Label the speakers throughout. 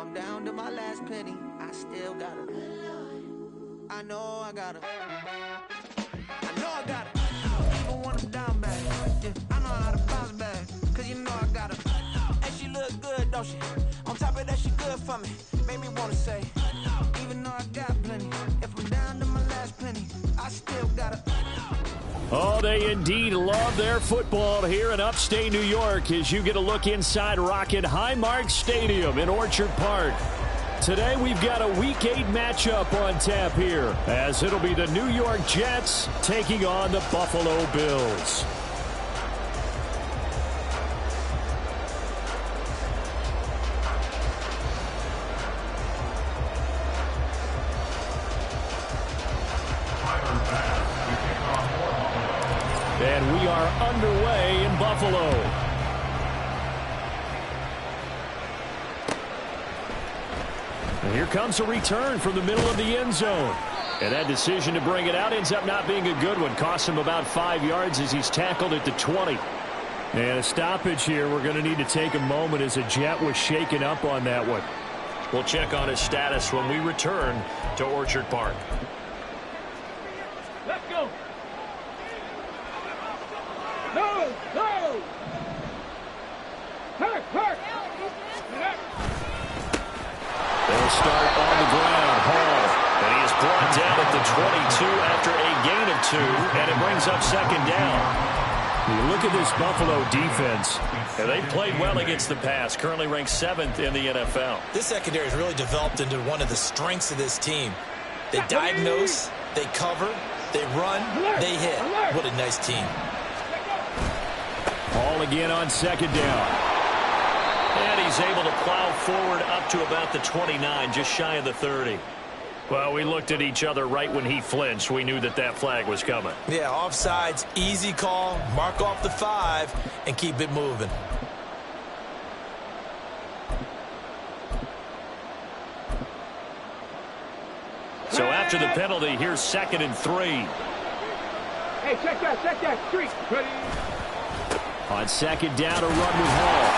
Speaker 1: I'm down to my last penny, I still gotta. I know I gotta. I know I gotta. Even when I'm down bad, yeah, I know how to bounce back. Cause you know I gotta. And she look good, don't she? On top of that, she good for me. Made me wanna say, even though I got plenty, if I'm down to my last penny, I still gotta.
Speaker 2: Oh, they indeed love their football here in upstate New York as you get a look inside Rocket Highmark Stadium in Orchard Park. Today we've got a Week 8 matchup on tap here as it'll be the New York Jets taking on the Buffalo Bills. And we are underway in Buffalo. And here comes a return from the middle of the end zone. And that decision to bring it out ends up not being a good one. Costs him about 5 yards as he's tackled at the 20. And a stoppage here. We're going to need to take a moment as a Jet was shaken up on that one. We'll check on his status when we return to Orchard Park.
Speaker 3: Let's go. No! No! Hurt! Hurt!
Speaker 2: They'll start on the ground. Hall. And he is brought down at the 22 after a gain of 2. And it brings up second down. You look at this Buffalo defense. And they've played well against the pass. Currently ranked 7th in the NFL.
Speaker 4: This secondary has really developed into one of the strengths of this team. They diagnose, they cover, they run, they hit. What a nice team.
Speaker 2: Hall again on second down. And he's able to plow forward up to about the 29, just shy of the 30. Well, we looked at each other right when he flinched. We knew that that flag was coming.
Speaker 4: Yeah, offsides, easy call, mark off the 5, and keep it moving.
Speaker 2: So after the penalty, here's 2nd and 3.
Speaker 3: Hey, check that, street. Ready?
Speaker 2: On second down, a run with Hall.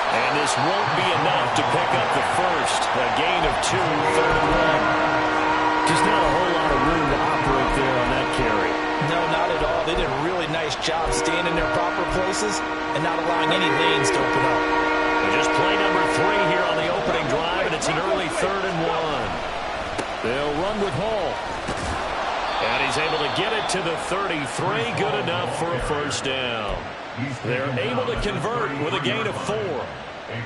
Speaker 2: And this won't be enough to pick up the first. A gain of 2, 3rd and 1. Just not a whole lot of room to operate there on that carry.
Speaker 4: No, not at all. They did a really nice job staying in their proper places and not allowing any lanes to open up.
Speaker 2: And just play number 3 here on the opening drive, and it's an early 3rd and 1. They'll run with Hall. And he's able to get it to the 33. Good enough for a first down. They're able to convert with a gain of 4.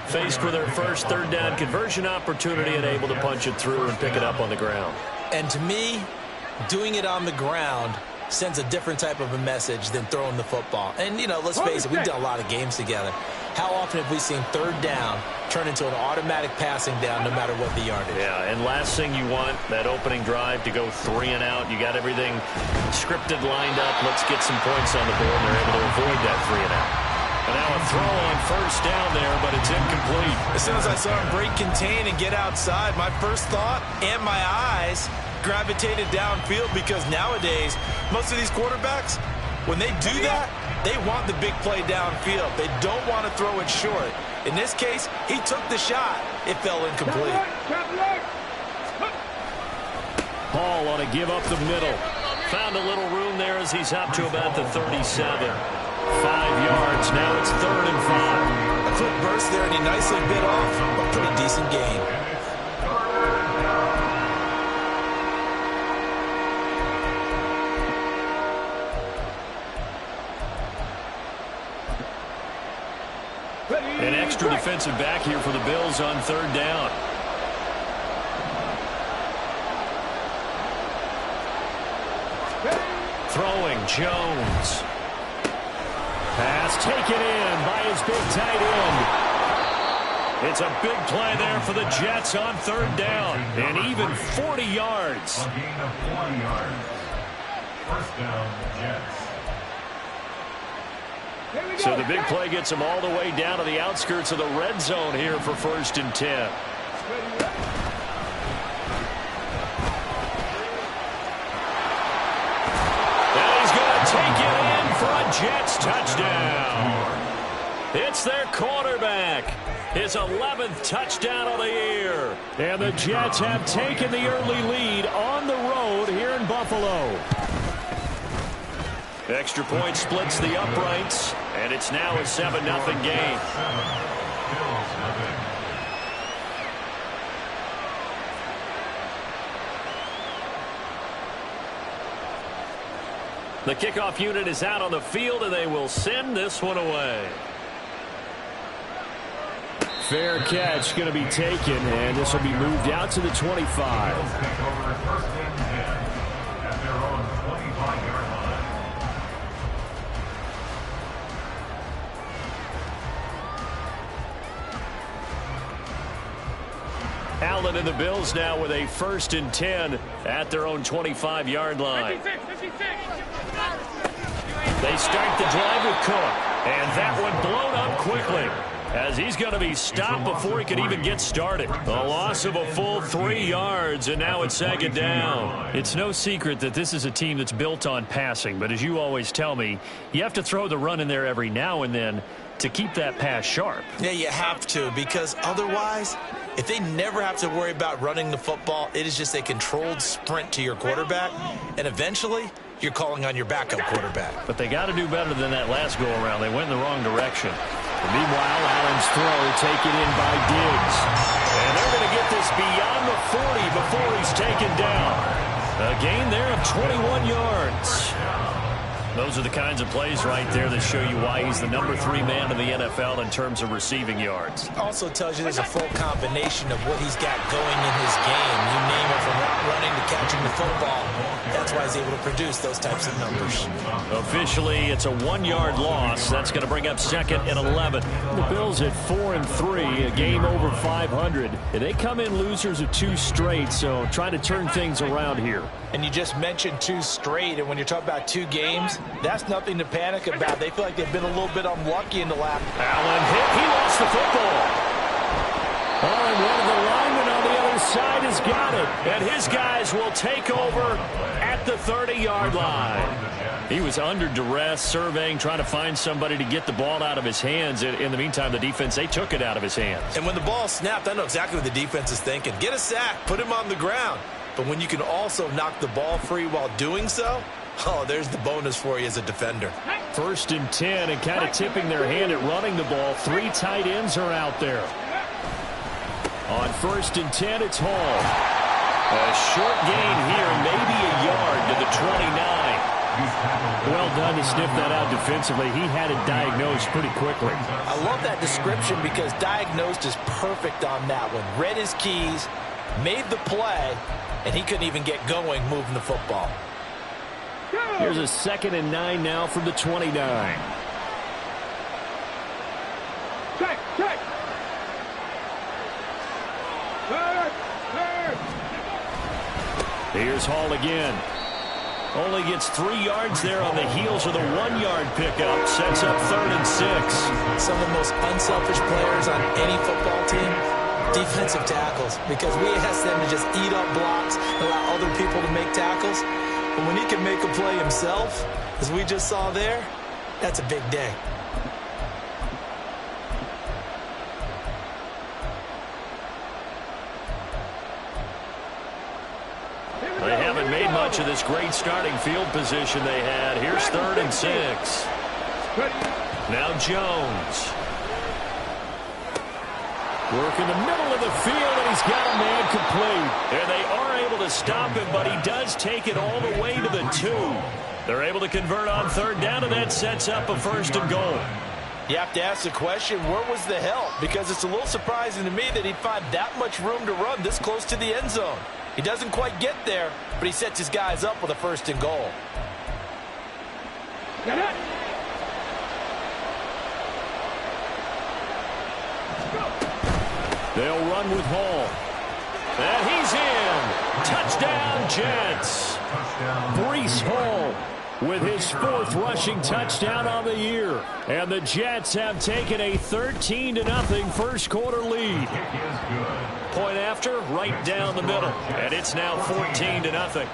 Speaker 2: Faced with their first 3rd down conversion opportunity and able to punch it through and pick it up on the ground.
Speaker 4: And to me, doing it on the ground sends a different type of a message than throwing the football. And, you know, let's face it, we've done a lot of games together. How often have we seen 3rd down turn into an automatic passing down no matter what the yardage?
Speaker 2: Yeah, and last thing you want, that opening drive to go 3 and out. You got everything scripted, lined up. Let's get some points on the board. And they're able to avoid that 3 and out. And now a throw on first down there, but it's incomplete.
Speaker 4: As soon as I saw him break contain and get outside, my first thought and my eyes gravitated downfield because nowadays, most of these quarterbacks, when they do that, they want the big play downfield. They don't want to throw it short. In this case, he took the shot. It fell incomplete.
Speaker 2: Hall on a give up the middle. Found a little room there as he's up to about the 37. 5 yards. Now it's 3rd and 5.
Speaker 4: A quick burst there, and he nicely bit off a pretty decent gain.
Speaker 2: An extra defensive back here for the Bills on 3rd down. Throwing Jones. Pass taken in by his big tight end. It's a big play there for the Jets on 3rd down. And even 40 yards.
Speaker 5: A gain of 40 yards. First down, Jets.
Speaker 2: So the big play gets him all the way down to the outskirts of the red zone here for 1st and 10. And he's going to take it in for a Jets touchdown. It's their quarterback. his 11th touchdown of the year. And the Jets have taken the early lead on the road here in Buffalo. Extra point splits the uprights, and it's now a 7-0 game. The kickoff unit is out on the field, and they will send this one away. Fair catch going to be taken, and this will be moved out to the 25. Allen and the Bills now with a 1st and 10 at their own 25-yard line.
Speaker 3: 56.
Speaker 2: They start the drive with Cook, and that one blown up quickly as he's going to be stopped before he could even get started. A loss of a full 3 yards, and now it's 2nd down. It's no secret that this is a team that's built on passing, but as you always tell me, you have to throw the run in there every now and then to keep that pass sharp.
Speaker 4: Yeah, you have to, because otherwise, if they never have to worry about running the football, it is just a controlled sprint to your quarterback, and eventually you're calling on your backup quarterback.
Speaker 2: But they got to do better than that last go-around. They went in the wrong direction. And meanwhile, Allen's throw taken in by Diggs. And they're going to get this beyond the 40 before he's taken down. A gain there of 21 yards. Those are the kinds of plays right there that show you why he's the number 3 man in the NFL in terms of receiving yards.
Speaker 4: Also tells you there's a full combination of what he's got going in his game. You name it, from running to catching the football. That's why he's able to produce those types of numbers. Officially,
Speaker 2: it's a 1-yard loss. That's going to bring up 2nd and 11. The Bills at 4-3, a game over 500. They come in losers of 2 straight, so trying to turn things around here.
Speaker 4: And you just mentioned 2 straight, and when you're talking about 2 games, that's nothing to panic about. They feel like they've been a little bit unlucky in the last.
Speaker 2: Allen hit. He lost the football. Oh, and one of the linemen on the other side has got it. And his guys will take over at the 30-yard line. He was under duress, surveying, trying to find somebody to get the ball out of his hands. In the meantime, the defense, they took it out of his hands.
Speaker 4: And when the ball snapped, I know exactly what the defense is thinking. Get a sack. Put him on the ground. But when you can also knock the ball free while doing so, oh, there's the bonus for you as a defender.
Speaker 2: 1st and 10, and kind of tipping their hand at running the ball. 3 tight ends are out there. On 1st and 10, it's Hall. A short gain here, maybe a yard to the 29. Well done to sniff that out defensively. He had it diagnosed pretty quickly.
Speaker 4: I love that description because diagnosed is perfect on that one. Read his keys, made the play, and he couldn't even get going moving the football.
Speaker 2: Here's a 2nd and 9 now from the 29.
Speaker 3: Check.
Speaker 2: Here's Hall again. Only gets 3 yards there on the heels of the 1-yard pickup. Sets up 3rd and 6.
Speaker 4: Some of the most unselfish players on any football team, defensive tackles, because we ask them to just eat up blocks, allow other people to make tackles. But when he can make a play himself, as we just saw there, that's a big day.
Speaker 2: They haven't made much of this great starting field position they had. Here's 3rd and 6. Now Jones. Work in the middle of the field, and he's got a man complete. And they are able to stop him, but he does take it all the way to the 2. They're able to convert on 3rd down, and that sets up a 1st and goal.
Speaker 4: You have to ask the question, where was the help? Because it's a little surprising to me that he'd find that much room to run this close to the end zone. He doesn't quite get there, but he sets his guys up with a 1st and goal.
Speaker 3: Get it.
Speaker 2: They'll run with Hall. And he's in. Touchdown, Jets. Breece Hall with his 4th rushing touchdown on the year. And the Jets have taken a 13-0 1st quarter lead. Point after, right down the middle. And it's now 14-0.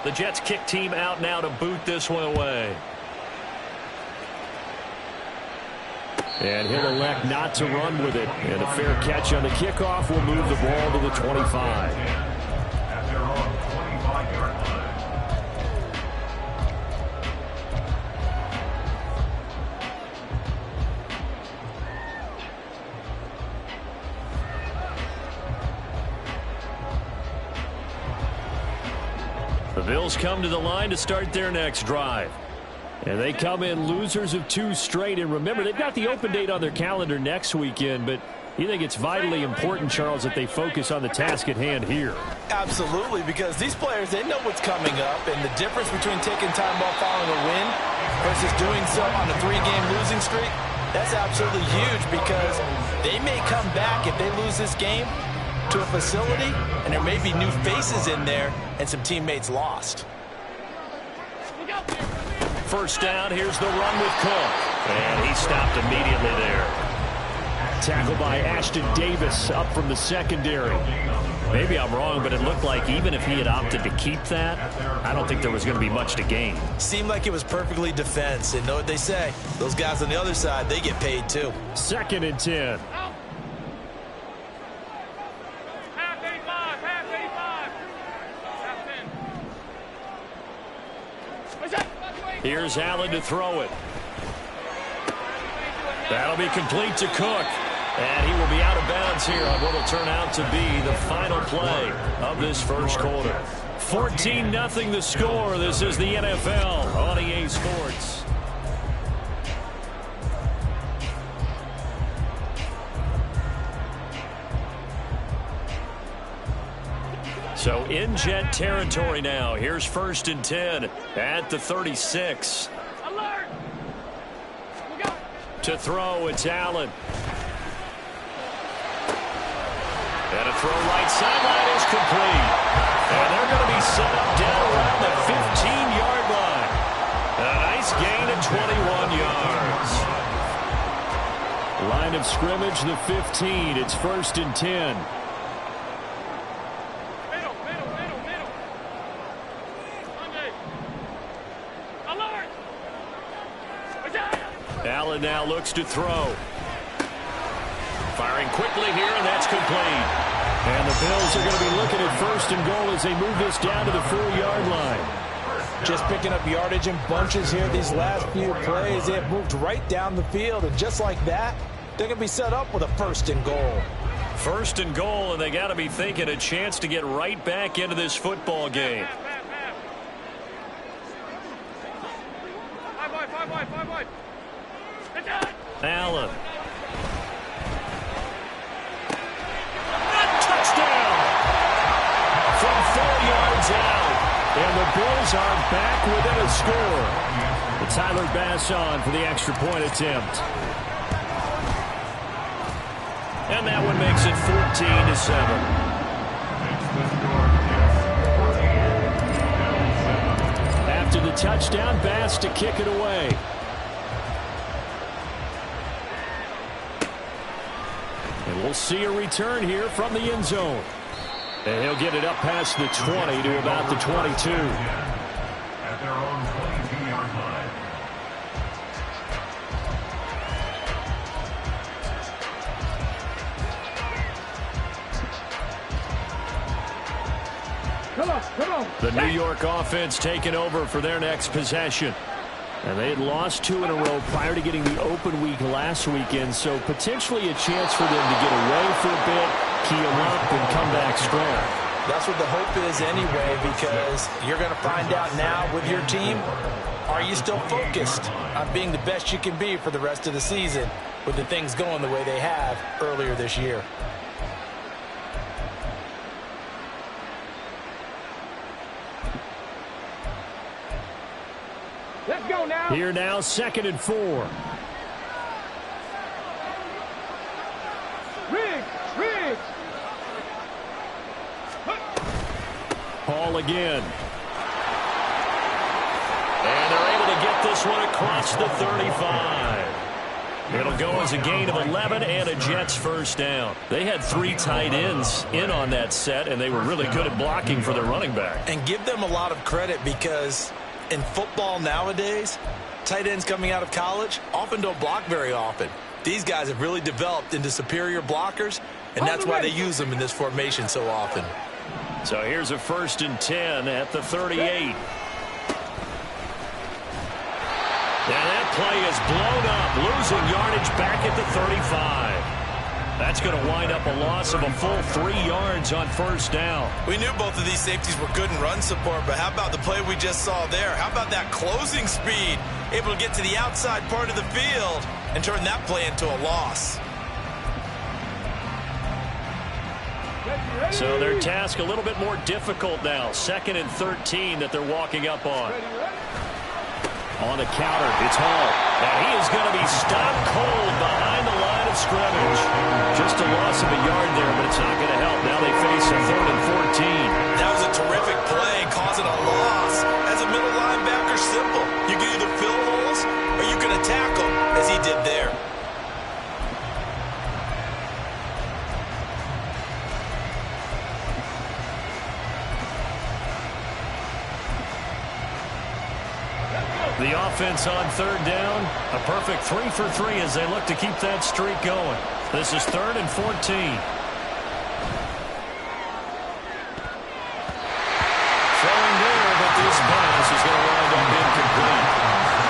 Speaker 2: The Jets kick team out now to boot this one away. And he'll elect not to run with it. And a fair catch on the kickoff will move the ball to the 25.
Speaker 5: At their own 25-yard line.
Speaker 2: The Bills come to the line to start their next drive. And they come in losers of 2 straight. And remember, they've got the open date on their calendar next weekend, but you think it's vitally important, Charles, that they focus on the task at hand here.
Speaker 4: Absolutely, because these players, they know what's coming up, and the difference between taking time off following a win versus doing so on a 3-game losing streak, that's absolutely huge, because they may come back if they lose this game to a facility, and there may be new faces in there and some teammates lost.
Speaker 2: First down, here's the run with Cook. And he stopped immediately there. Tackled by Ashton Davis up from the secondary. Maybe I'm wrong, but it looked like even if he had opted to keep that, I don't think there was going to be much to gain.
Speaker 4: Seemed like it was perfectly defense. And know what they say? Those guys on the other side, they get paid too.
Speaker 2: 2nd and 10. Here's Allen to throw it. That'll be complete to Cook. And he will be out of bounds here on what will turn out to be the final play of this first quarter. 14-0 the score. This is the NFL on EA Sports. So in Jet territory now. Here's 1st and 10 at the 36.
Speaker 3: Alert!
Speaker 2: To throw, it's Allen. And a throw right sideline is complete. And they're going to be set up down around the 15-yard line. A nice gain of 21 yards. Line of scrimmage, the 15. It's 1st and 10. Allen now looks to throw. Firing quickly here, and that's complete. And the Bills are going to be looking at 1st and goal as they move this down to the 4-yard line.
Speaker 4: Just picking up yardage in bunches here these last few plays. They have moved right down the field, and just like that, they're going to be set up with a 1st and goal.
Speaker 2: 1st and goal, and they got to be thinking a chance to get right back into this football game. Allen. Touchdown! From 4 yards out. And the Bills are back within a score. And Tyler Bass on for the extra point attempt. And that one makes it 14-7. After the touchdown, Bass to kick it away. And we'll see a return here from the end zone. And he'll get it up past the 20 to about the 22.
Speaker 5: At their own 22-yard line.
Speaker 3: Come on.
Speaker 2: The New York offense taking over for their next possession. And they had lost 2 in a row prior to getting the open week last weekend, so potentially a chance for them to get away for a bit, key them up, and come back strong.
Speaker 4: That's what the hope is anyway, because you're going to find out now with your team, are you still focused on being the best you can be for the rest of the season with the things going the way they have earlier this year?
Speaker 3: Let's go now.
Speaker 2: Here now, 2nd and 4.
Speaker 3: Riggs.
Speaker 2: Hall again. And they're able to get this one across the 35. It'll go as a gain of 11 and a Jets first down. They had 3 tight ends in on that set, and they were really good at blocking for their running back.
Speaker 4: And give them a lot of credit, because in football nowadays, tight ends coming out of college often don't block very often. These guys have really developed into superior blockers, and that's why they use them in this formation so often.
Speaker 2: So here's a 1st and 10 at the 38. And that play is blown up, losing yardage back at the 35. That's going to wind up a loss of a full 3 yards on 1st down.
Speaker 4: We knew both of these safeties were good in run support, but how about the play we just saw there? How about that closing speed? Able to get to the outside part of the field and turn that play into a loss.
Speaker 2: So their task a little bit more difficult now. 2nd and 13 that they're walking up on. On the counter, it's Hall. And he is going to be stopped cold behind the line of scrimmage. Just a loss of a yard there, but it's not going to help. Now they face a 3rd and 14.
Speaker 4: That was a terrific play, causing a loss. As a middle linebacker, simple. You can either fill holes or you can attack them, as he did there.
Speaker 2: The offense on 3rd down, a perfect 3 for 3 as they look to keep that streak going. This is 3rd and 14. Throwing there, but this pass is going to wind up incomplete.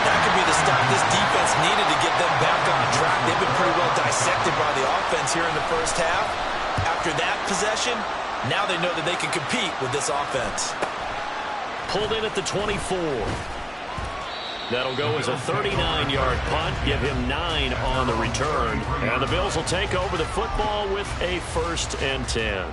Speaker 4: That could be the stop this defense needed to get them back on track. They've been pretty well dissected by the offense here in the 1st half. After that possession, now they know that they can compete with this offense.
Speaker 2: Pulled in at the 24. That'll go as a 39-yard punt, give him 9 on the return. And the Bills will take over the football with a 1st and 10.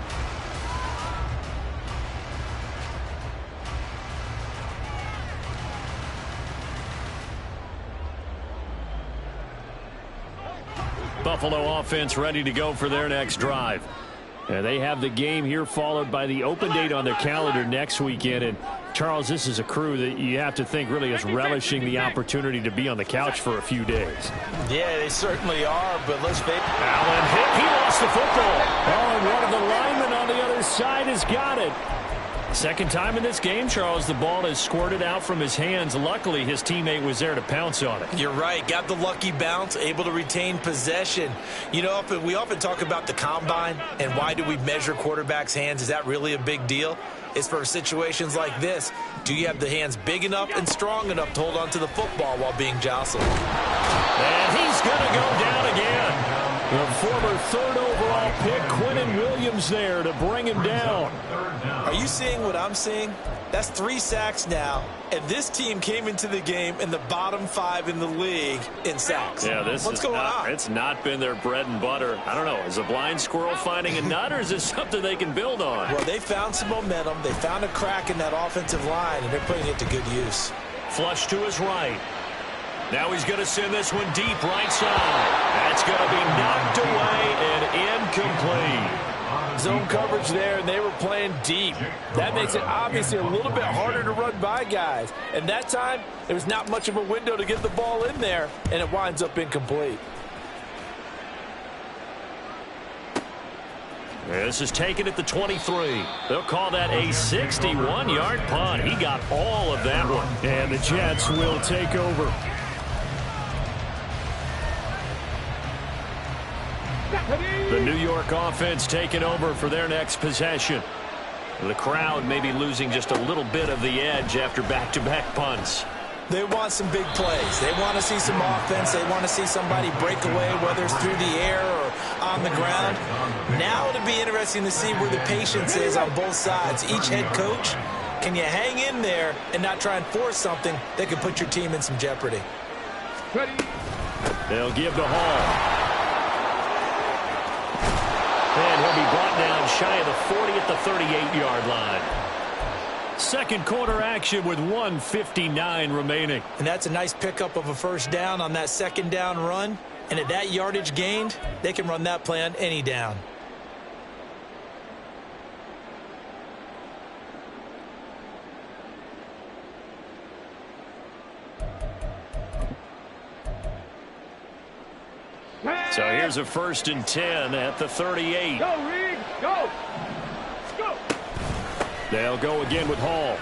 Speaker 2: Buffalo offense ready to go for their next drive. And they have the game here followed by the open date on their calendar next weekend. And Charles, this is a crew that you have to think really is relishing the opportunity to be on the couch for a few days.
Speaker 4: Yeah, they certainly are, but let's face it.
Speaker 2: Allen hit. He lost the football. Oh, and one of the linemen on the other side has got it. Second time in this game, Charles, the ball has squirted out from his hands. Luckily, his teammate was there to pounce on it.
Speaker 4: You're right. Got the lucky bounce, able to retain possession. You know, we often talk about the combine and why do we measure quarterbacks' hands. Is that really a big deal? It's for situations like this. Do you have the hands big enough and strong enough to hold on to the football while being jostled?
Speaker 2: And he's going to go down again. The former 3rd overall pick, Quinnen Williams, there to bring him down.
Speaker 4: Are you seeing what I'm seeing? That's 3 sacks now, and this team came into the game in the bottom 5 in the league in sacks.
Speaker 2: Yeah,
Speaker 4: What's going on?
Speaker 2: It's not been their bread and butter. I don't know. Is a blind squirrel finding a nut, or is this something they can build on?
Speaker 4: Well, they found some momentum. They found a crack in that offensive line, and they're putting it to good use.
Speaker 2: Flush to his right. Now he's going to send this one deep right side. That's going to be knocked away and incomplete.
Speaker 6: Zone coverage there, and they were playing deep. That makes it obviously a little bit harder to run by guys. And that time, there was not much of a window to get the ball in there, and it winds up incomplete.
Speaker 2: This is taken at the 23. They'll call that a 61-yard punt. He got all of that one. And the Jets will take over. The New York offense taking over for their next possession. The crowd may be losing just a little bit of the edge after back-to-back punts.
Speaker 4: They want some big plays. They want to see some offense. They want to see somebody break away, whether it's through the air or on the ground. Now it'll be interesting to see where the patience is on both sides. Each head coach, can you hang in there and not try and force something that could put your team in some jeopardy?
Speaker 2: They'll give to Hall. And he'll be brought down shy of the 40 at the 38-yard line. Second quarter action with 1:59 remaining.
Speaker 4: And that's a nice pickup of a 1st down on that 2nd down run. And at that yardage gained, they can run that play on any down.
Speaker 2: So here's a 1st and 10 at the 38.
Speaker 3: Go, Reed, go! Go!
Speaker 2: They'll go again with Hall.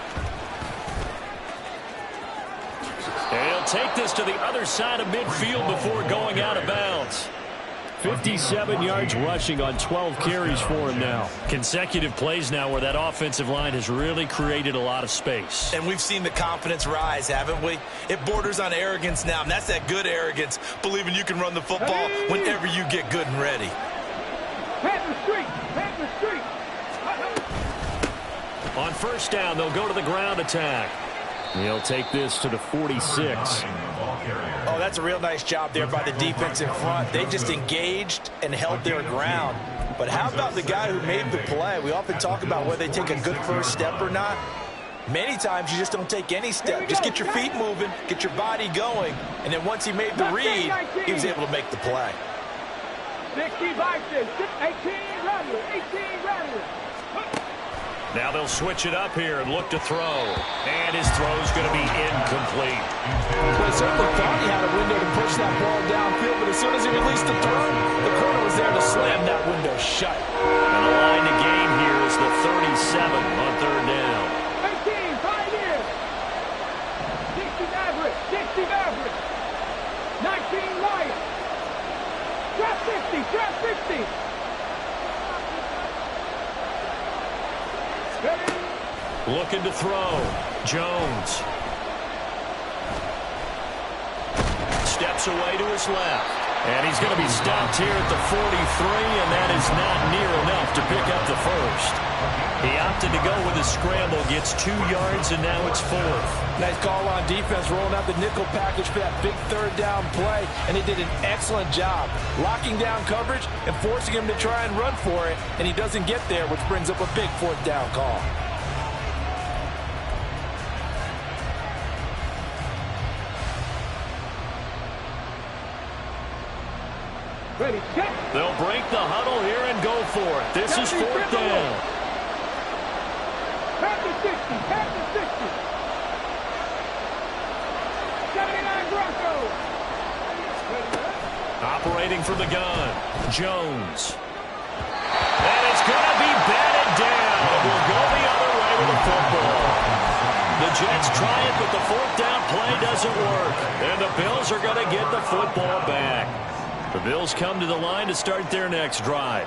Speaker 2: And he'll take this to the other side of midfield before going out of bounds. 57 yards rushing on 12 carries for him now. Consecutive plays now where that offensive line has really created a lot of space.
Speaker 4: And we've seen the confidence rise, haven't we? It borders on arrogance now, and that's that good arrogance, believing you can run the football whenever you get good and ready.
Speaker 3: Pat the street! Pat the street!
Speaker 2: On first down, they'll go to the ground attack. He'll take this to the 46.
Speaker 4: Oh, that's a real nice job there by the defense in front. They just engaged and held their ground. But how about the guy who made the play? We often talk about whether they take a good first step or not. Many times you just don't take any step. Just get your feet moving, get your body going, and then once he made the read, he was able to make the play.
Speaker 3: 60 boxes, 18 runners, 18 runners.
Speaker 2: Now they'll switch it up here and look to throw. And his throw's going to be incomplete.
Speaker 6: Well, he certainly thought he had a window to push that ball downfield, but as soon as he released the throw, the corner was there to slam that window shut.
Speaker 2: And the line to gain here is the 37 on third down.
Speaker 3: 18, 5 years. 60 average, 60 average. 19 light. Drop 60, drop 60.
Speaker 2: Looking to throw. Jones. Steps away to his left. And he's going to be stopped here at the 43, and that is not near enough to pick up the first. He opted to go with a scramble, gets 2 yards, and now it's fourth.
Speaker 6: Nice call on defense, rolling out the nickel package for that big third down play, and he did an excellent job locking down coverage and forcing him to try and run for it, and he doesn't get there, which brings up a big fourth down call.
Speaker 3: Ready, set.
Speaker 2: They'll break the huddle here and go for it. This is fourth down.
Speaker 3: Pat the 60, pat the 60. 79 Broncos.
Speaker 2: Operating from the gun. Jones. And it's going to be batted down. We'll go the other way with the football. The Jets try it, but the fourth down play doesn't work. And the Bills are going to get the football back. The Bills come to the line to start their next drive.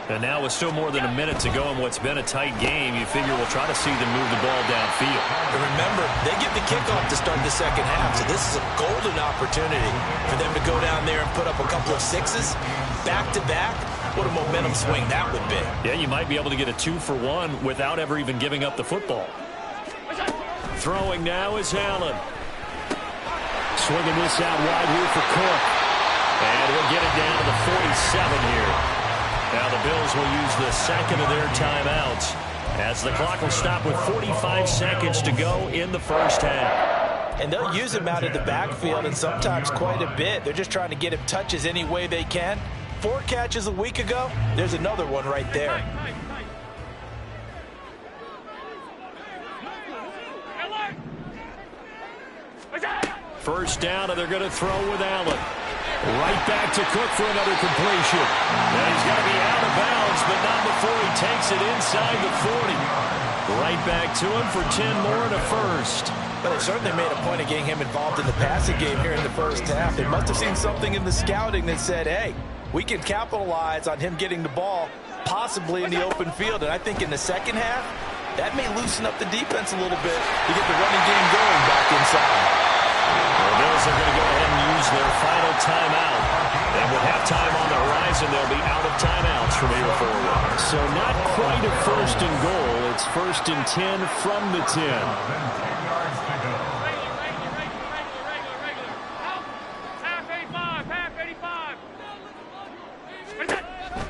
Speaker 2: And now with still more than a minute to go in what's been a tight game, you figure we'll try to see them move the ball downfield.
Speaker 4: And remember, they get the kickoff to start the second half, so this is a golden opportunity for them to go down there and put up a couple of sixes back-to-back. What a momentum swing that would be.
Speaker 2: Yeah, you might be able to get a 2-for-1 without ever even giving up the football. Throwing now is Allen. Swinging this out wide here for Cook. And we'll get it down to the 47 here. Now the Bills will use the second of their timeouts as the clock will stop with 45 seconds to go in the first half.
Speaker 6: And they'll use him out of the backfield, and sometimes quite a bit. They're just trying to get him touches any way they can. 4 catches a week ago. There's another one right there.
Speaker 2: First down, and they're going to throw with Allen. Right back to Cook for another completion. And he's got to be out of bounds, but not before he takes it inside the 40. Right back to him for 10 more and a first.
Speaker 6: But they certainly made a point of getting him involved in the passing game here in the first half. They must have seen something in the scouting that said, hey, we can capitalize on him getting the ball, possibly in the open field. And I think in the second half, that may loosen up the defense a little bit to get the running game going back inside.
Speaker 2: The Bills are going to go ahead and use their final timeout. And with halftime on the horizon, they'll be out of timeouts from here forward. So not quite a first and goal. It's first and 10 from the 10.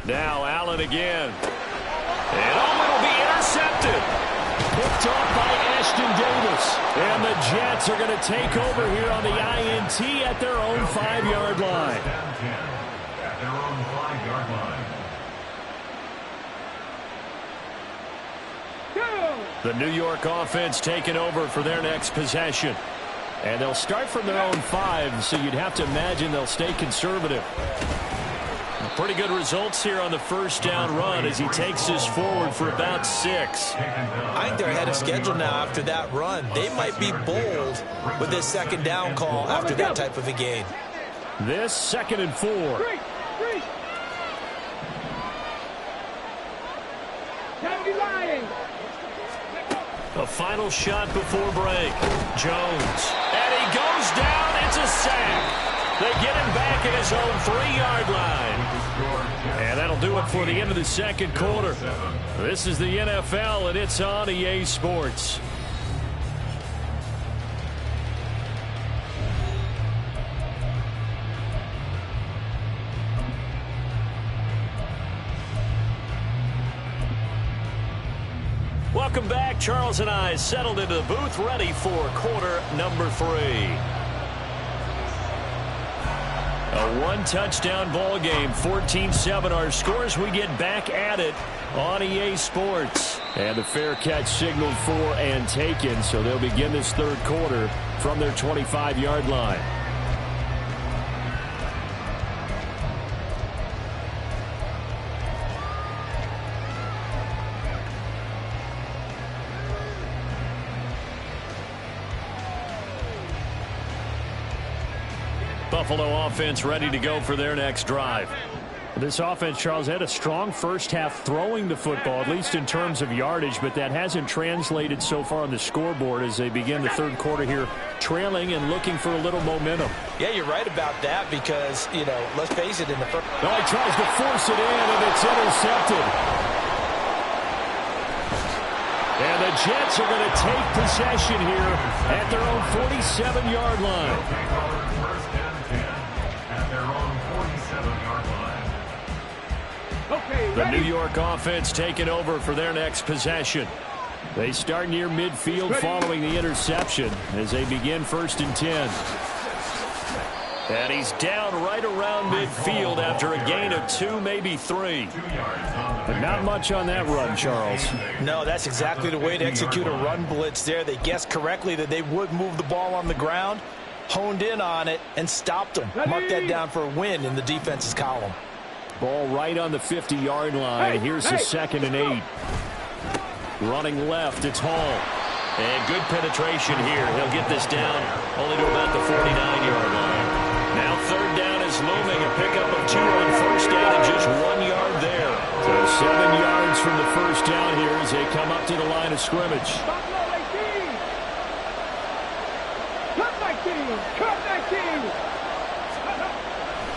Speaker 2: Now Allen again. And it'll be intercepted. Picked off by Ashton Davis. And the Jets are going to take over here on the INT at their own 5-yard line.
Speaker 5: At their own 5-yard line.
Speaker 2: The New York offense taking over for their next possession. And they'll start from their own 5, so you'd have to imagine they'll stay conservative. Pretty good results here on the first down run as he takes this forward for about 6.
Speaker 4: I think they're ahead of schedule now after that run. They might be bold with this second down call after that type of a gain.
Speaker 2: This 2nd and 4. A final shot before break. Jones. And he goes down. It's a sack. They get him back at his own 3-yard line. And that'll do it for the end of the second quarter. This is the NFL, and it's on EA Sports. Welcome back. Charles and I settled into the booth, ready for quarter number 3. A one-touchdown ball game, 14-7 our scores. We get back at it on EA Sports. And a fair catch signaled for and taken, so they'll begin this third quarter from their 25-yard line. Buffalo offense ready to go for their next drive. This offense, Charles, had a strong first half throwing the football, at least in terms of yardage, but that hasn't translated so far on the scoreboard as they begin the third quarter here, trailing and looking for a little momentum.
Speaker 4: Yeah, you're right about that because, you know, let's face it, in the first...
Speaker 2: Oh, he tries to force it in, and it's intercepted. And the Jets are going to take possession here at their own 47-yard line. The New York offense taking over for their next possession. They start near midfield following the interception as they begin 1st and 10. And he's down right around midfield after a gain of 2, maybe 3. But not much on that run, Charles.
Speaker 4: No, that's exactly the way to execute a run blitz there. They guessed correctly that they would move the ball on the ground, honed in on it, and stopped them. Mark that down for a win in the defense's column.
Speaker 2: Ball right on the 50-yard line. Here's the 2nd and 8. Running left, it's Hall. And good penetration here. He'll get this down only to about the 49-yard line. Now 3rd down is looming. A pickup of 2 on 1st down and just 1 yard there. So 7 yards from the 1st down here as they come up to the line of scrimmage.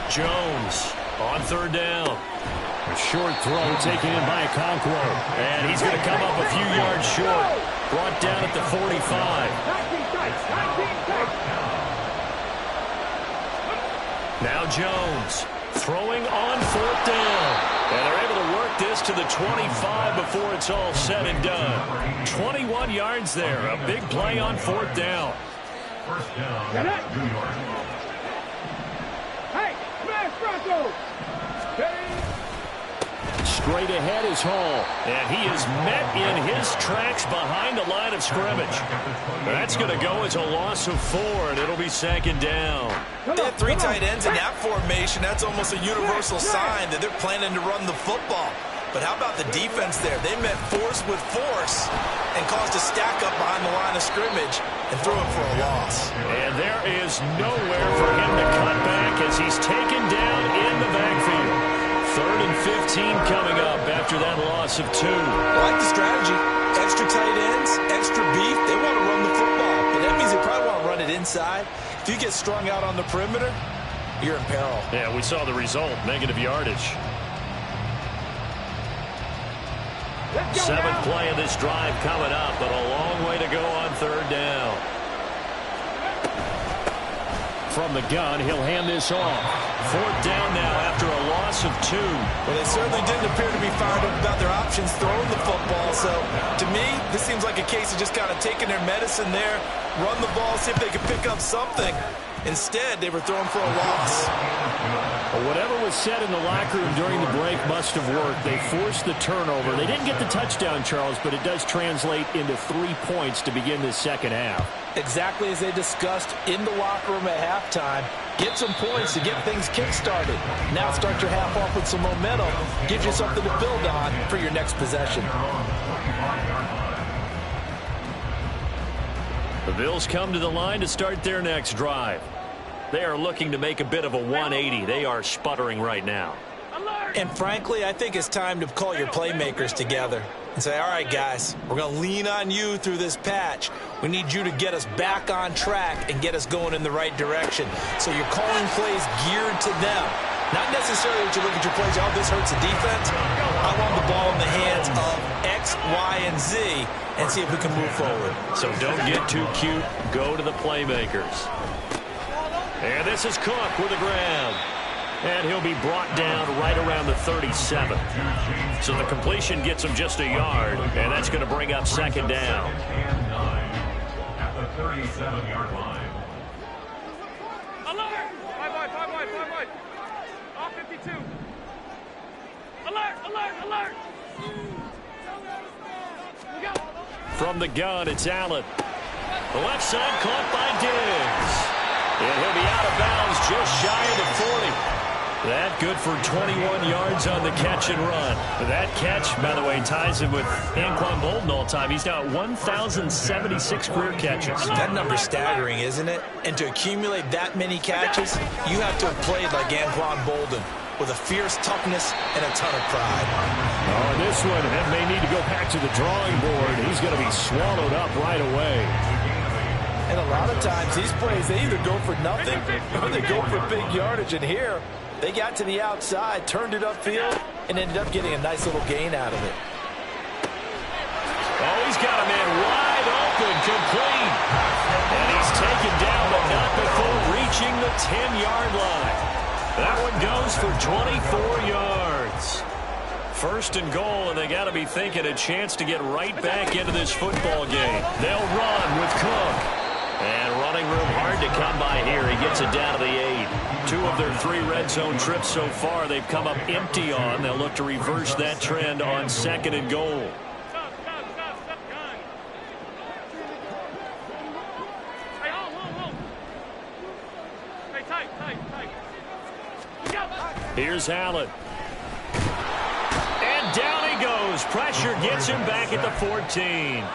Speaker 2: Jones on 3rd down. A short throw taken in by Okonkwo. And he's going to come up a few yards short. Brought down at the 45. Now Jones throwing on 4th down. And they're able to work this to the 25 before it's all said and done. 21 yards there. A big play on 4th down.
Speaker 5: 1st down, New York.
Speaker 2: Straight ahead is Hall, and he is met in his tracks behind the line of scrimmage. That's going to go as a loss of 4, and it'll be 2nd down.
Speaker 4: They have 3 tight ends in that formation. That's almost a universal sign that they're planning to run the football. But how about the defense there? They met force with force and caused a stack up behind the line of scrimmage and threw it for a loss.
Speaker 2: And there is nowhere for him to cut back as he's taken down in the backfield. 3rd and 15 coming up after that loss of 2.
Speaker 4: I like the strategy. Extra tight ends, extra beef. They want to run the football, but that means they probably want to run it inside. If you get strung out on the perimeter, you're in peril.
Speaker 2: Yeah, we saw the result, negative yardage. 7th play of this drive coming up, but a long way to go on 3rd down. From the gun, he'll hand this off. 4th down now after a loss of 2.
Speaker 4: Well, they certainly didn't appear to be fired up about their options throwing the football. So, to me, this seems like a case of just kind of taking their medicine there, run the ball, see if they can pick up something. Instead, they were thrown for a loss.
Speaker 2: Well, whatever was said in the locker room during the break must have worked. They forced the turnover. They didn't get the touchdown, Charles, but it does translate into 3 points to begin this second half.
Speaker 6: Exactly as they discussed in the locker room at halftime. Get some points to get things kick-started. Now start your half off with some momentum. Gives you something to build on for your next possession.
Speaker 2: The Bills come to the line to start their next drive. They are looking to make a bit of a 180. They are sputtering right now.
Speaker 4: And frankly, I think it's time to call your playmakers together and say, all right, guys, we're going to lean on you through this patch. We need you to get us back on track and get us going in the right direction. So you're calling plays geared to them. Not necessarily that you look at your plays, oh, this hurts the defense. I want the ball in the hands of X, Y, and Z and see if we can move forward.
Speaker 2: So don't get too cute. Go to the playmakers. And this is Cook with a grab. And he'll be brought down right around the 37. So the completion gets him just a yard, and that's going to bring up second down.
Speaker 5: At the 37-yard line.
Speaker 3: Alert! 5 wide. All 52. Alert!
Speaker 2: From the gun, it's Allen. The left side caught by Diggs. And he'll be out of bounds just shy of the 40. That good for 21 yards on the catch and run. That catch, by the way, ties him with Anquan Bolden all time. He's now at 1,076 career catches.
Speaker 4: That number's staggering, isn't it? And to accumulate that many catches, you have to have played like Anquan Bolden with a fierce toughness and a ton of pride.
Speaker 2: Oh, this one may need to go back to the drawing board. He's going to be swallowed up right away.
Speaker 6: And a lot of times, these plays, they either go for nothing or they go for big yardage. And here, they got to the outside, turned it upfield, and ended up getting a nice little gain out of it.
Speaker 2: Oh, he's got a man wide open, complete. And he's taken down, but not before reaching the 10-yard line. That one goes for 24 yards. First and goal, and they got to be thinking a chance to get right back into this football game. They'll run with Cook. And running room hard to come by here. He gets it down to the 8. 2 of their 3 red zone trips so far they've come up empty on. They'll look to reverse that trend on second and goal.
Speaker 3: Stop, gun. Hey, hold. Hey, tight.
Speaker 2: Here's Allen. And down he goes. Pressure gets him back at the 14.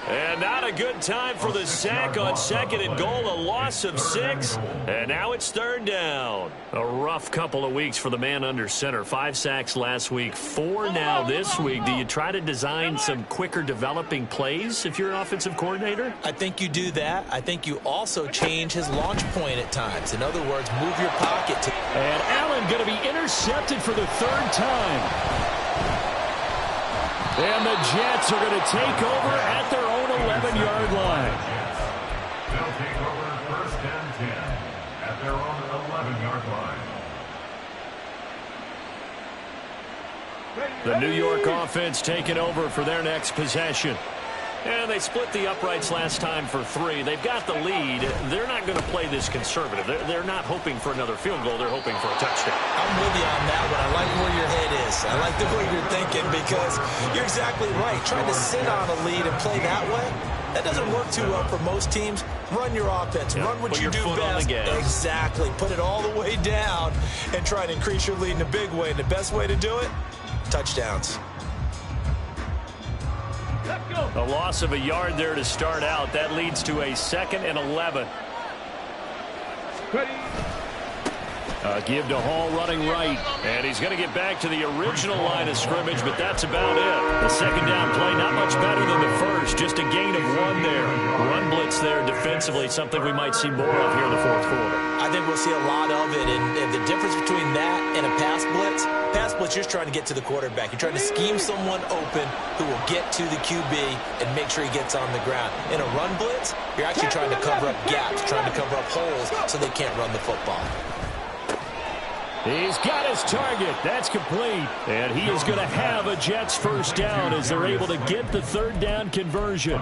Speaker 2: And not a good time for the sack on second and goal, a loss of 6. And now it's third down. A rough couple of weeks for the man under center. 5 sacks last week, 4 now this week. Do you try to design some quicker developing plays if you're an offensive coordinator?
Speaker 4: I think you do that. I think you also change his launch point at times. In other words, move your pocket.
Speaker 2: And Allen going to be intercepted for the 3rd time. And the Jets are going to take over at their own 11-yard line.
Speaker 5: They'll take over first and 10 at their own 11-yard line.
Speaker 2: The New York offense taking over for their next possession. And they split the uprights last time for 3. They've got the lead. They're not going to play this conservative. They're not hoping for another field goal. They're hoping for a touchdown.
Speaker 4: I'm with you on that one. I like where your head is. I like the way you're thinking because you're exactly right. Trying to sit on a lead and play that way, that doesn't work too well for most teams. Run your offense. Run what you do best. Exactly. Put it all the way down and try to increase your lead in a big way. And the best way to do it, touchdowns.
Speaker 2: A loss of a yard there to start out. That leads to a 2nd and 11. Give to Hall running right. And he's going to get back to the original line of scrimmage, but that's about it. The second down play not much better than the first. Just a gain of 1 there. Run blitz there defensively, something we might see more of here in the 4th quarter.
Speaker 4: I think we'll see a lot of it. And the difference between that and a pass blitz, you're just trying to get to the quarterback. You're trying to scheme someone open who will get to the QB and make sure he gets on the ground. In a run blitz, you're actually trying to cover up gaps, trying to cover up holes so they can't run the football.
Speaker 2: He's got his target. That's complete. And he is going to have a Jets first down as they're able to get the third down conversion.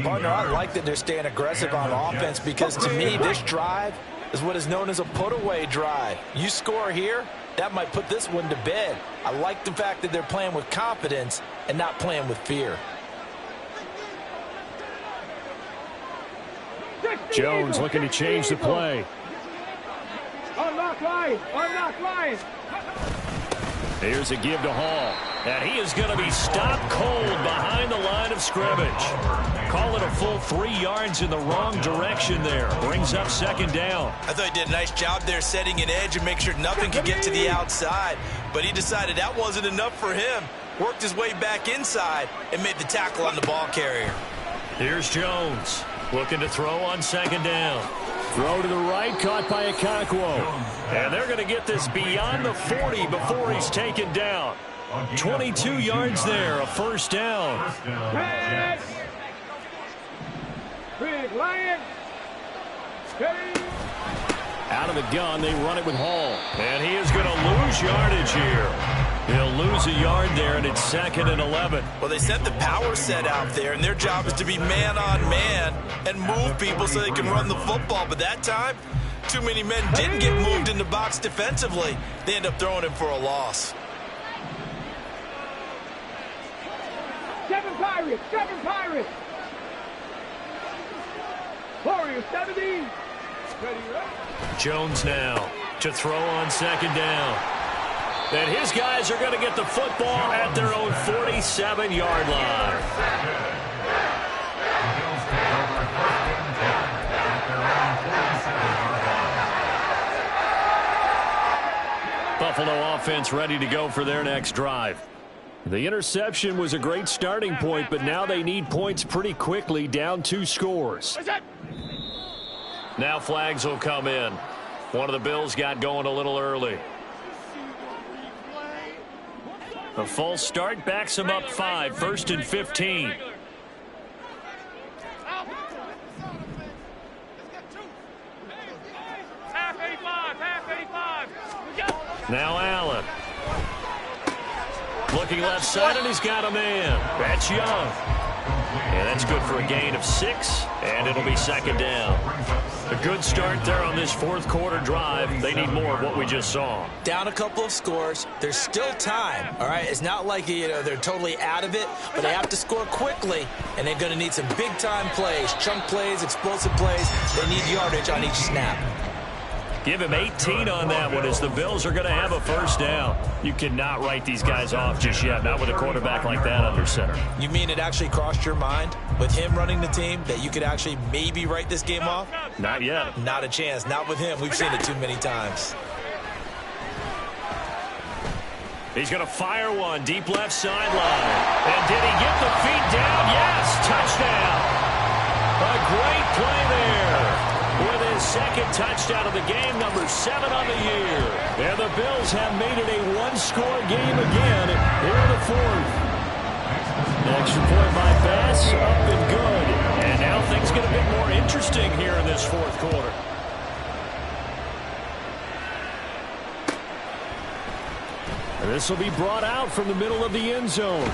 Speaker 6: Partner, I like that they're staying aggressive on offense because to me, this drive is what is known as a put-away drive. You score here, that might put this one to bed. I like the fact that they're playing with confidence and not playing with fear.
Speaker 2: Jones looking to change the play.
Speaker 3: Unlock line! Unlock line!
Speaker 2: Here's a give to Hall. And he is going to be stopped cold behind the line of scrimmage. Call it a full 3 yards in the wrong direction there. Brings up second down.
Speaker 4: I thought he did a nice job there setting an edge and make sure nothing could get to the outside. But he decided that wasn't enough for him. Worked his way back inside and made the tackle on the ball carrier.
Speaker 2: Here's Jones. Looking to throw on second down. Throw to the right, caught by Okonkwo. And they're going to get this beyond the 40 before he's taken down. 22 yards there, a first down.
Speaker 3: Big Lion!
Speaker 2: Out of the gun, they run it with Hall. And he is going to lose yardage here. He'll lose a yard there, and it's 2nd and 11.
Speaker 4: Well, they sent the power set out there, and their job is to be man-on-man and move people so they can run the football. But that time, too many men didn't get moved in the box defensively. They end up throwing him for a loss.
Speaker 3: 7 Pirates! 7 Pirates! Warriors 70! Ready, right?
Speaker 2: Jones now to throw on second down. And his guys are going to get the football at their own 47-yard line. Buffalo offense ready to go for their next drive. The interception was a great starting point, but now they need points pretty quickly, down 2 scores. Now flags will come in. One of the Bills got going a little early. A false start backs him up 5, 1st and 15. Now Allen. Looking left side, and he's got a man. That's Young. And that's good for a gain of 6, and it'll be second down. A good start there on this 4th quarter drive. They need more of what we just saw.
Speaker 6: Down a couple of scores. There's still time, all right? It's not like, they're totally out of it, but they have to score quickly, and they're going to need some big-time plays, chunk plays, explosive plays. They need yardage on each snap.
Speaker 2: Give him 18 on that one as the Bills are going to have a first down. You cannot write these guys off just yet, not with a quarterback like that under center.
Speaker 6: You mean it actually crossed your mind with him running the team that you could actually maybe write this game off?
Speaker 2: Not yet.
Speaker 6: Not a chance. Not with him. We've seen it too many times.
Speaker 2: He's going to fire one deep left sideline. And did he get the feet down? Yes, touchdown. A great play there. With his 2nd touchdown of the game, number 7 on the year. And the Bills have made it a 1-score game again here in the 4th. Extra point by Bass, up and good. And now things get a bit more interesting here in this 4th quarter. This will be brought out from the middle of the end zone.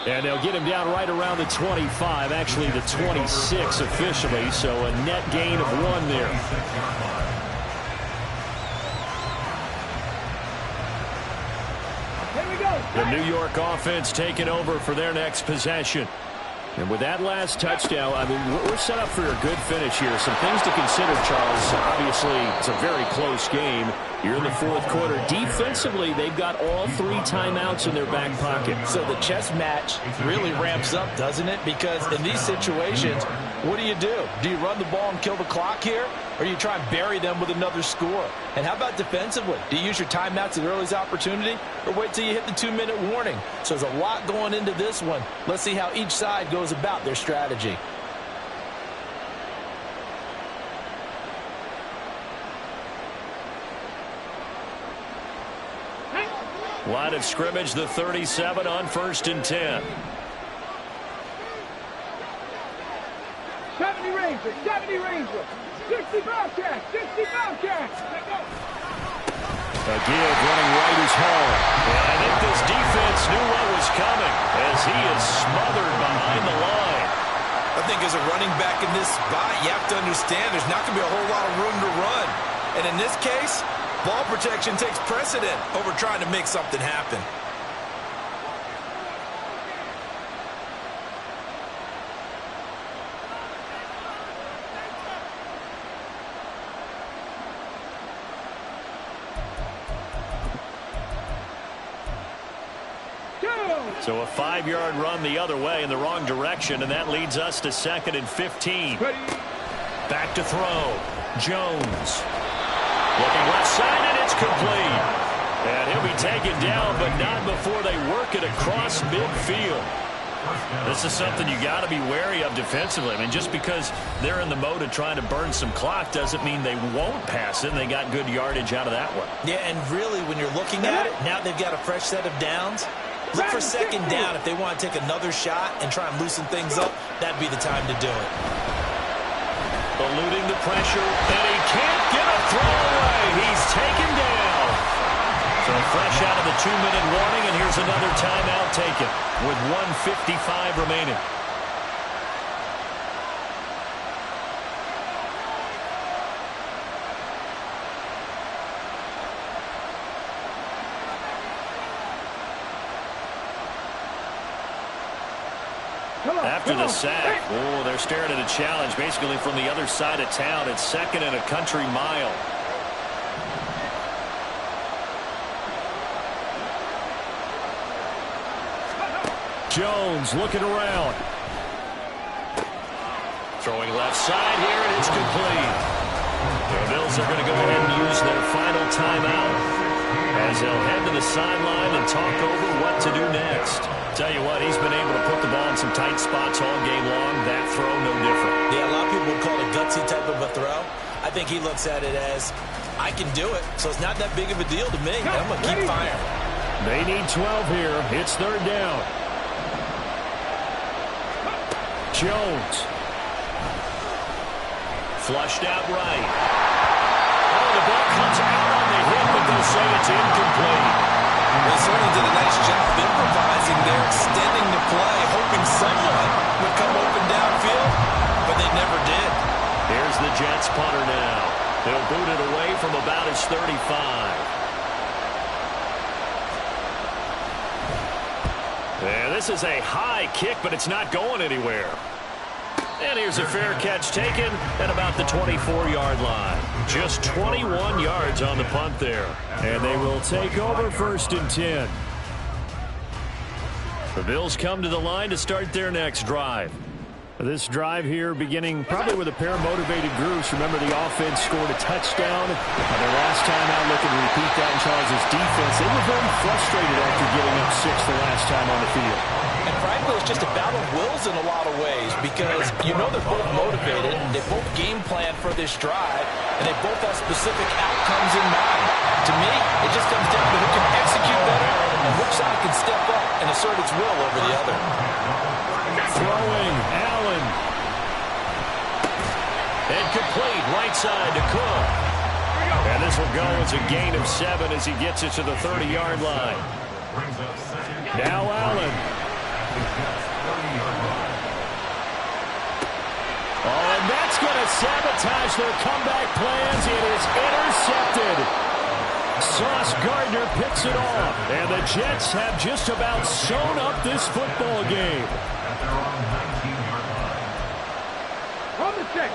Speaker 2: And they'll get him down right around the 25, actually the 26 officially, so a net gain of 1 there.
Speaker 3: Here we go.
Speaker 2: The New York offense taking over for their next possession. And with that last touchdown, I mean, we're set up for a good finish here. Some things to consider, Charles. Obviously, it's a very close game. You're in the 4th quarter. Defensively, they've got all 3 timeouts in their back pocket.
Speaker 6: So the chess match really ramps up, doesn't it? Because in these situations, what do? Do you run the ball and kill the clock here? Or do you try and bury them with another score? And how about defensively? Do you use your timeouts at earliest opportunity? Or wait till you hit the 2-minute warning? So there's a lot going into this one. Let's see how each side goes about their strategy.
Speaker 2: Line of scrimmage, the 37 on 1st and 10.
Speaker 3: 70 Rangers, 70 Rangers. 60 Bobcats, 60 Bobcats. Let's go.
Speaker 2: A give running right is Hall. And I think this defense knew what was coming as he is smothered behind the line.
Speaker 4: I think as a running back in this spot, you have to understand there's not going to be a whole lot of room to run. And in this case, ball protection takes precedent over trying to make something happen.
Speaker 2: So a 5-yard run the other way in the wrong direction, and that leads us to 2nd and 15. Back to throw. Jones. Looking left side, and it's complete. And he'll be taken down, but not before they work it across midfield. This is something you got to be wary of defensively. I mean, just because they're in the mode of trying to burn some clock doesn't mean they won't pass it, and they got good yardage out of that one.
Speaker 4: Yeah, and really, when you're looking at it, now they've got a fresh set of downs. Look for 2nd down. If they want to take another shot and try and loosen things up, that'd be the time to do it.
Speaker 2: Eluding the pressure, and he can't get a throw away. He's taken down. So fresh out of the 2-minute warning, and here's another timeout taken with 1:55 remaining. After the sack, oh, they're staring at a challenge basically from the other side of town. It's 2nd and a country mile. Jones looking around. Throwing left side here, and it's complete. The Bills are going to go ahead and use their final timeout as they'll head to the sideline and talk over what to do next. Tell you what, he's been able to put the ball in some tight spots all game long. That throw, no different.
Speaker 4: Yeah, a lot of people would call it a gutsy type of a throw. I think he looks at it as, I can do it, so it's not that big of a deal to me. I'm going to keep firing.
Speaker 2: They need 12 here. It's 3rd down. Jones. Flushed out right. Oh, the ball comes out on the hit, but they'll say it's incomplete.
Speaker 4: They certainly did a nice job improvising there, extending the play, hoping someone would come open downfield, but they never did.
Speaker 2: Here's the Jets punter now. They'll boot it away from about his 35. Yeah, this is a high kick, but it's not going anywhere. And here's a fair catch taken at about the 24-yard line. Just 21 yards on the punt there. And they will take over 1st and 10. The Bills come to the line to start their next drive. This drive here beginning probably with a pair of motivated groups. Remember, the offense scored a touchdown on their last time out. Looking to repeat that in Charles' defense. They were very frustrated after getting up 6 the last time on the field.
Speaker 4: And frankly, it's just a battle of wills in a lot of ways because you know they're both motivated, they both game plan for this drive, and they both have specific outcomes in mind. To me, it just comes down to who can execute better and which side can step up and assert its will over the other.
Speaker 2: Throwing, Allen. And complete, right side to Cook. And this will go as a gain of 7 as he gets it to the 30-yard line. Now Allen. Oh, and that's going to sabotage their comeback plans. It is intercepted. Sauce Gardner picks it off. And the Jets have just about sewn up this football game.
Speaker 3: On the check.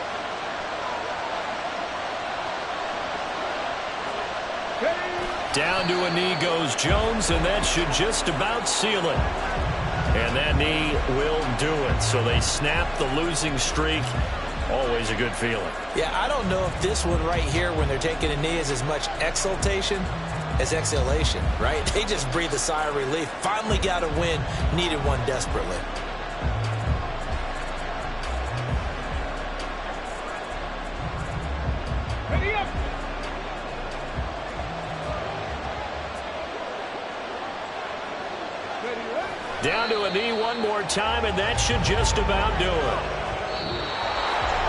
Speaker 2: Down to a knee goes Jones, and that should just about seal it. And that knee will do it. So they snap the losing streak. Always a good feeling.
Speaker 4: Yeah, I don't know if this one right here, when they're taking a knee, is as much exultation as exhalation, right? They just breathe a sigh of relief. Finally got a win. Needed one desperately.
Speaker 3: Ready up.
Speaker 2: Down to a knee one more time, and that should just about do it.